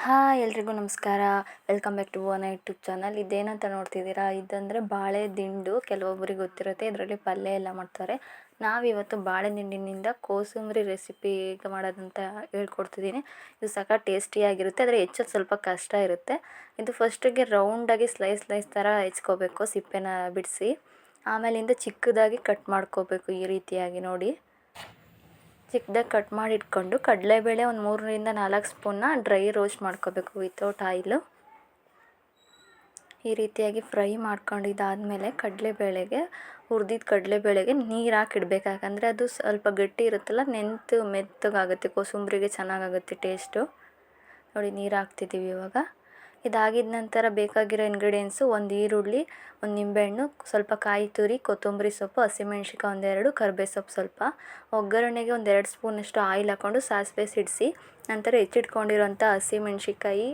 Hi ಎಲ್ರಿಗೂ ನಮಸ್ಕಾರ. Welcome back to our YouTube channel. ಇದೇನಂತ ನೋಡ್ತಿದ್ದೀರಾ, ಇದಂದರೆ ಬಾಳೆ ದಿಂಡು. ಕೆಲವೊಬ್ಬರಿಗೆ ಗೊತ್ತಿರುತ್ತೆ, ಇದರಲ್ಲಿ ಪಲ್ಯ ಎಲ್ಲ ಮಾಡ್ತಾರೆ. ನಾವಿವತ್ತು ಬಾಳೆ ದಿಂಡಿನಿಂದ ಕೋಸಂಬರಿ ರೆಸಿಪಿ ಹೇಗೆ ಮಾಡೋದಂತ ಹೇಳ್ಕೊಡ್ತಿದ್ದೀನಿ. ಇದು ಸಖತ್ ಟೇಸ್ಟಿಯಾಗಿರುತ್ತೆ, ಆದರೆ ಹೆಚ್ಚೋದು ಸ್ವಲ್ಪ ಕಷ್ಟ ಇರುತ್ತೆ. ಇದು ಫಸ್ಟಿಗೆ ರೌಂಡಾಗಿ ಸ್ಲೈಸ್ ಥರ ಹೆಚ್ಕೋಬೇಕು, ಸಿಪ್ಪೆನ ಬಿಡಿಸಿ. ಆಮೇಲಿಂದ ಚಿಕ್ಕದಾಗಿ ಕಟ್ ಮಾಡ್ಕೋಬೇಕು, ಈ ರೀತಿಯಾಗಿ ನೋಡಿ. ಚಿಕ್ಕದಾಗಿ ಕಟ್ ಮಾಡಿ ಇಟ್ಕೊಂಡು ಕಡಲೆಬೇಳೆ ಒಂದು 3ರಿಂದ 4 ಸ್ಪೂನ್ನ ಡ್ರೈ ರೋಸ್ಟ್ ಮಾಡ್ಕೋಬೇಕು ವಿತೌಟ್ ಆಯಿಲು. ಈ ರೀತಿಯಾಗಿ ಫ್ರೈ ಮಾಡ್ಕೊಂಡಿದ್ದಾದಮೇಲೆ ಕಡಲೆಬೇಳೆಗೆ ಹುರಿದಿದ್ದ ಕಡಲೆಬೇಳೆಗೆ ನೀರು ಹಾಕಿಡ್ಬೇಕು. ಯಾಕಂದರೆ ಅದು ಸ್ವಲ್ಪ ಗಟ್ಟಿ ಇರುತ್ತಲ್ಲ, ನೆಂತು ಮೆತ್ತಗಾಗುತ್ತೆ, ಕೋಸಂಬರಿಗೆ ಚೆನ್ನಾಗಾಗುತ್ತೆ ಟೇಸ್ಟು. ನೋಡಿ, ನೀರು ಹಾಕ್ತಿದ್ದೀವಿ ಇವಾಗ. ಇದಾಗಿದ ನಂತರ ಬೇಕಾಗಿರೋ ಇಂಗ್ರೀಡಿಯೆಂಟ್ಸು: ಒಂದು ಈರುಳ್ಳಿ, ಒಂದು ನಿಂಬೆಹಣ್ಣು, ಸ್ವಲ್ಪ ಕಾಯಿ ತುರಿ, ಕೊತ್ತಂಬರಿ ಸೊಪ್ಪು, ಹಸಿಮೆಣ್ಸಿಕಾಯಿ ಒಂದೆರಡು, ಕರಿಬೇವು ಸೊಪ್ಪು ಸ್ವಲ್ಪ. ಒಗ್ಗರಣೆಗೆ ಒಂದು 2 ಸ್ಪೂನಷ್ಟು ಆಯಿಲ್ ಹಾಕ್ಕೊಂಡು ಸಾಸಿವೆ ಸಿಡಿಸಿ ನಂತರ ಹೆಚ್ಚಿಟ್ಕೊಂಡಿರೋಂಥ ಹಸಿಮೆಣ್ಸಿಕಾಯಿ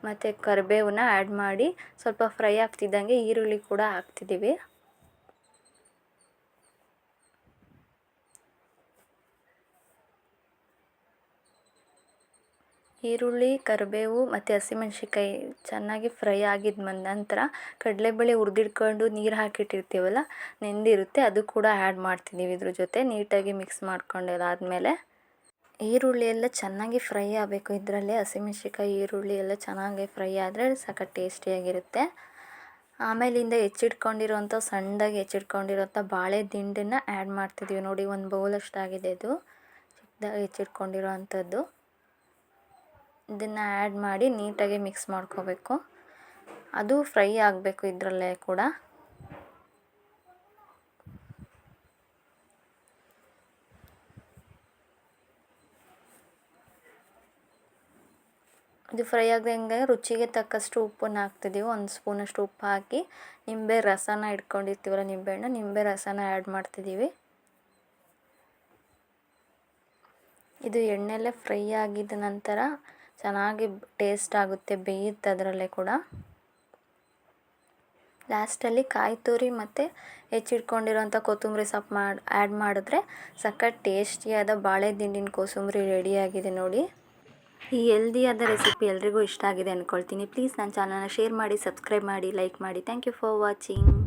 ಮತ್ತು ಕರಿಬೇವನ್ನ ಆ್ಯಡ್ ಮಾಡಿ ಸ್ವಲ್ಪ ಫ್ರೈ ಆಗ್ತಿದ್ದಂಗೆ ಈರುಳ್ಳಿ ಕೂಡ ಹಾಕ್ತಿದ್ದೀವಿ. ಈರುಳ್ಳಿ, ಕರಿಬೇವು ಮತ್ತು ಹಸಿಮೆಣ್ಸಿಕಾಯಿ ಚೆನ್ನಾಗಿ ಫ್ರೈ ಆಗಿದ ನಂತರ ಕಡಲೆಬೇಳೆ ಹುರಿದಿಟ್ಕೊಂಡು ನೀರು ಹಾಕಿಟ್ಟಿರ್ತೀವಲ್ಲ, ನೆಂದಿರುತ್ತೆ, ಅದು ಕೂಡ ಆ್ಯಡ್ ಮಾಡ್ತಿದ್ದೀವಿ ಇದ್ರ ಜೊತೆ. ನೀಟಾಗಿ ಮಿಕ್ಸ್ ಮಾಡ್ಕೊಂಡಾದ್ಮೇಲೆ ಈರುಳ್ಳಿ ಎಲ್ಲ ಚೆನ್ನಾಗಿ ಫ್ರೈ ಆಗಬೇಕು. ಇದರಲ್ಲೇ ಹಸಿಮೆಣ್ಸಿಕಾಯಿ, ಈರುಳ್ಳಿ ಎಲ್ಲ ಚೆನ್ನಾಗಿ ಫ್ರೈ ಆದರೆ ಸಖತ್ ಟೇಸ್ಟಿಯಾಗಿರುತ್ತೆ. ಆಮೇಲಿಂದ ಹೆಚ್ಚಿಟ್ಕೊಂಡಿರೋಂಥ ಸಣ್ಣದಾಗಿ ಹೆಚ್ಚಿಟ್ಕೊಂಡಿರೋಂಥ ಬಾಳೆ ದಿಂಡನ್ನು ಆ್ಯಡ್ ಮಾಡ್ತಿದ್ದೀವಿ. ನೋಡಿ, ಒಂದು ಬೌಲಷ್ಟಾಗಿದೆ ಇದು ಚಿಕ್ಕದಾಗಿ ಹೆಚ್ಚಿಟ್ಕೊಂಡಿರೋ ಅಂಥದ್ದು. ಇದನ್ನು ಆ್ಯಡ್ ಮಾಡಿ ನೀಟಾಗಿ ಮಿಕ್ಸ್ ಮಾಡ್ಕೋಬೇಕು. ಅದು ಫ್ರೈ ಆಗಬೇಕು ಇದರಲ್ಲೇ ಕೂಡ. ಇದು ಫ್ರೈ ಆಗದಂಗೆ ರುಚಿಗೆ ತಕ್ಕಷ್ಟು ಉಪ್ಪನ್ನು ಹಾಕ್ತಿದ್ದೀವಿ. 1 ಸ್ಪೂನಷ್ಟು ಉಪ್ಪು ಹಾಕಿ ನಿಂಬೆ ರಸನ ಇಟ್ಕೊಂಡಿರ್ತೀವಲ್ಲ, ನಿಂಬೆ ರಸನ ಆ್ಯಡ್ ಮಾಡ್ತಿದ್ದೀವಿ. ಇದು ಎಣ್ಣೆಲ್ಲೇ ಫ್ರೈ ಆಗಿದ ನಂತರ ಚೆನ್ನಾಗಿ ಟೇಸ್ಟ್ ಆಗುತ್ತೆ, ಬೇಯುತ್ತೆ ಅದರಲ್ಲೇ ಕೂಡ. ಲಾಸ್ಟಲ್ಲಿ ಕಾಯಿ ತುರಿ ಮತ್ತು ಹೆಚ್ಚಿಟ್ಕೊಂಡಿರೋಂಥ ಕೊತ್ತಂಬರಿ ಸೊಪ್ಪು ಆ್ಯಡ್ ಮಾಡಿದ್ರೆ ಸಖತ್ ಟೇಸ್ಟಿಯಾದ ಬಾಳೆ ದಿಂಡಿನ ಕೋಸಂಬರಿ ರೆಡಿಯಾಗಿದೆ ನೋಡಿ. ಈ ಹೆಲ್ದಿಯಾದ ರೆಸಿಪಿ ಎಲ್ರಿಗೂ ಇಷ್ಟ ಆಗಿದೆ ಅಂದ್ಕೊಳ್ತೀನಿ. ಪ್ಲೀಸ್ ನನ್ನ ಚಾನಲ್ನ ಶೇರ್ ಮಾಡಿ, ಸಬ್ಸ್ಕ್ರೈಬ್ ಮಾಡಿ, ಲೈಕ್ ಮಾಡಿ. Thank you for watching.